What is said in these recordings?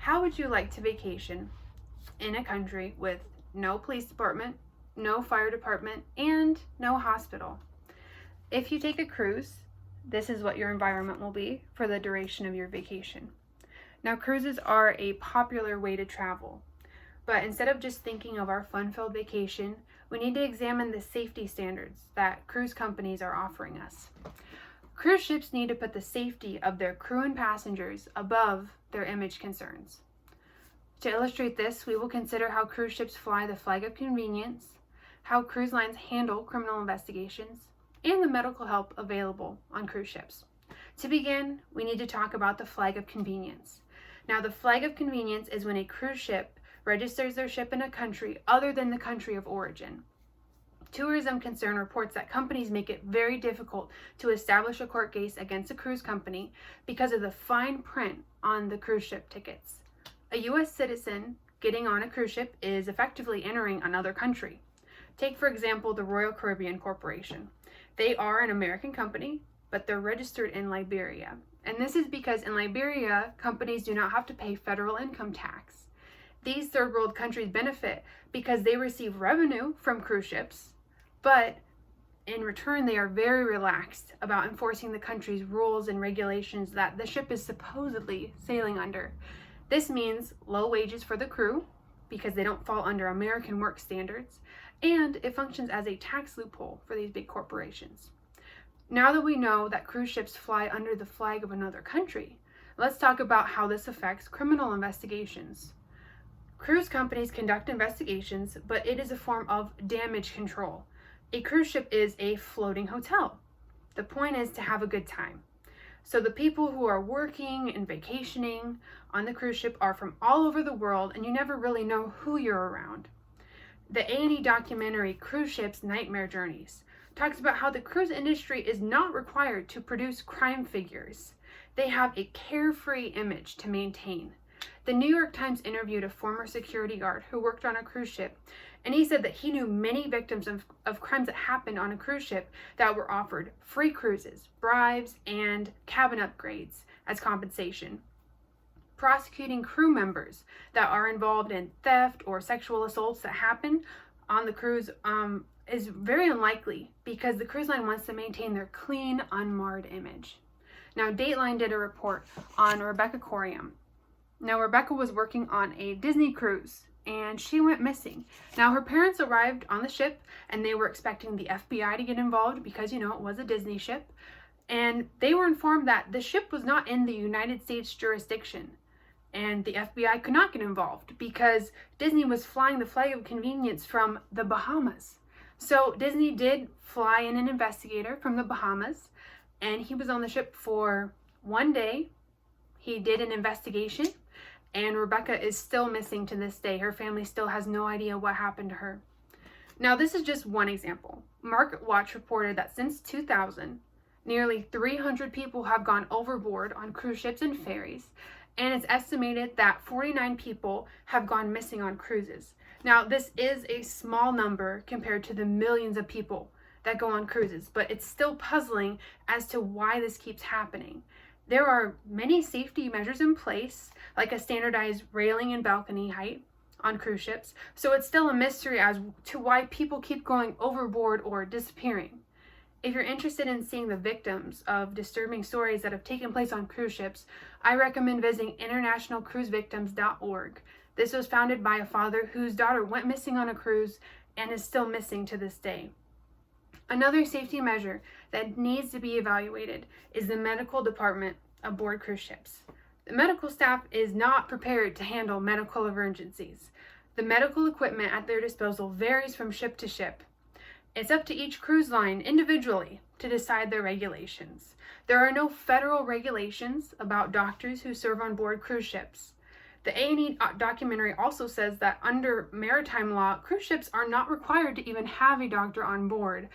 How would you like to vacation in a country with no police department, no fire department, and no hospital? If you take a cruise, this is what your environment will be for the duration of your vacation. Now, cruises are a popular way to travel, but instead of just thinking of our fun-filled vacation, we need to examine the safety standards that cruise companies are offering us. Cruise ships need to put the safety of their crew and passengers above their image concerns. To illustrate this, we will consider how cruise ships fly the flag of convenience, how cruise lines handle criminal investigations, and the medical help available on cruise ships. To begin, we need to talk about the flag of convenience. Now, the flag of convenience is when a cruise ship registers their ship in a country other than the country of origin. Tourism Concern reports that companies make it very difficult to establish a court case against a cruise company because of the fine print on the cruise ship tickets. A U.S. citizen getting on a cruise ship is effectively entering another country. Take, for example, the Royal Caribbean Corporation. They are an American company, but they're registered in Liberia. And this is because in Liberia, companies do not have to pay federal income tax. These third world countries benefit because they receive revenue from cruise ships, but in return, they are very relaxed about enforcing the country's rules and regulations that the ship is supposedly sailing under. This means low wages for the crew because they don't fall under American work standards, and it functions as a tax loophole for these big corporations. Now that we know that cruise ships fly under the flag of another country, let's talk about how this affects criminal investigations. Cruise companies conduct investigations, but it is a form of damage control. A cruise ship is a floating hotel. The point is to have a good time. So the people who are working and vacationing on the cruise ship are from all over the world, and you never really know who you're around. The A&E documentary Cruise Ships Nightmare Journeys talks about how the cruise industry is not required to produce crime figures. They have a carefree image to maintain. The New York Times interviewed a former security guard who worked on a cruise ship, and he said that he knew many victims of crimes that happened on a cruise ship that were offered free cruises, bribes, and cabin upgrades as compensation. Prosecuting crew members that are involved in theft or sexual assaults that happen on the cruise is very unlikely because the cruise line wants to maintain their clean, unmarred image. Now, Dateline did a report on Rebecca Coriam. Now, Rebecca was working on a Disney cruise and she went missing. Now, her parents arrived on the ship and they were expecting the FBI to get involved because, it was a Disney ship. And they were informed that the ship was not in the United States jurisdiction and the FBI could not get involved because Disney was flying the flag of convenience from the Bahamas. So Disney did fly in an investigator from the Bahamas, and he was on the ship for one day. He did an investigation, and Rebecca is still missing to this day. Her family still has no idea what happened to her. Now, this is just one example. MarketWatch reported that since 2000, nearly 300 people have gone overboard on cruise ships and ferries, and it's estimated that 49 people have gone missing on cruises. Now, this is a small number compared to the millions of people that go on cruises, but it's still puzzling as to why this keeps happening. There are many safety measures in place, like a standardized railing and balcony height on cruise ships, so it's still a mystery as to why people keep going overboard or disappearing. If you're interested in seeing the victims of disturbing stories that have taken place on cruise ships, I recommend visiting internationalcruisevictims.org. This was founded by a father whose daughter went missing on a cruise and is still missing to this day. Another safety measure that needs to be evaluated is the medical department aboard cruise ships. The medical staff is not prepared to handle medical emergencies. The medical equipment at their disposal varies from ship to ship. It's up to each cruise line individually to decide their regulations. There are no federal regulations about doctors who serve on board cruise ships. The A&E documentary also says that under maritime law, cruise ships are not required to even have a doctor on board.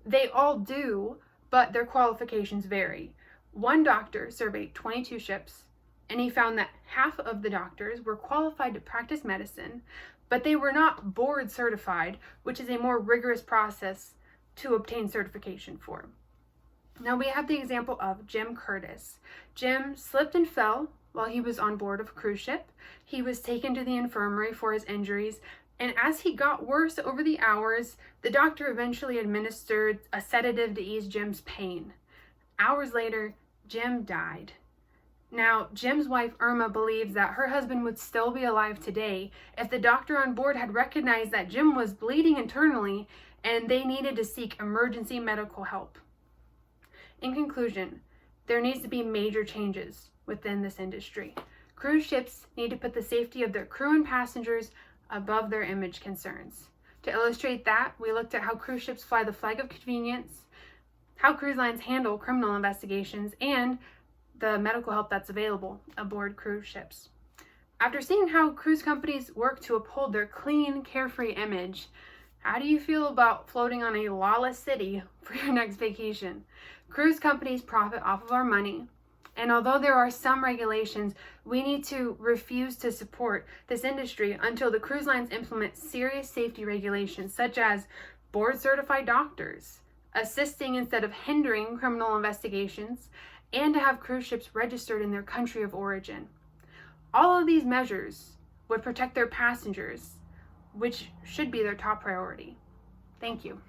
They all do, but their qualifications vary. One doctor surveyed 22 ships, and he found that half of the doctors were qualified to practice medicine, but they were not board certified, which is a more rigorous process to obtain certification for. Now we have the example of Jim Curtis. Jim slipped and fell while he was on board of a cruise ship. He was taken to the infirmary for his injuries, and as he got worse over the hours, the doctor eventually administered a sedative to ease Jim's pain. Hours later, Jim died. Now, Jim's wife Irma believes that her husband would still be alive today if the doctor on board had recognized that Jim was bleeding internally and they needed to seek emergency medical help. In conclusion, there needs to be major changes within this industry. Cruise ships need to put the safety of their crew and passengers above their image concerns. To illustrate that, we looked at how cruise ships fly the flag of convenience, how cruise lines handle criminal investigations, and the medical help that's available aboard cruise ships. After seeing how cruise companies work to uphold their clean, carefree image, how do you feel about floating on a lawless city for your next vacation? Cruise companies profit off of our money, and although there are some regulations, we need to refuse to support this industry until the cruise lines implement serious safety regulations such as board-certified doctors, assisting instead of hindering criminal investigations, and to have cruise ships registered in their country of origin. All of these measures would protect their passengers, which should be their top priority. Thank you.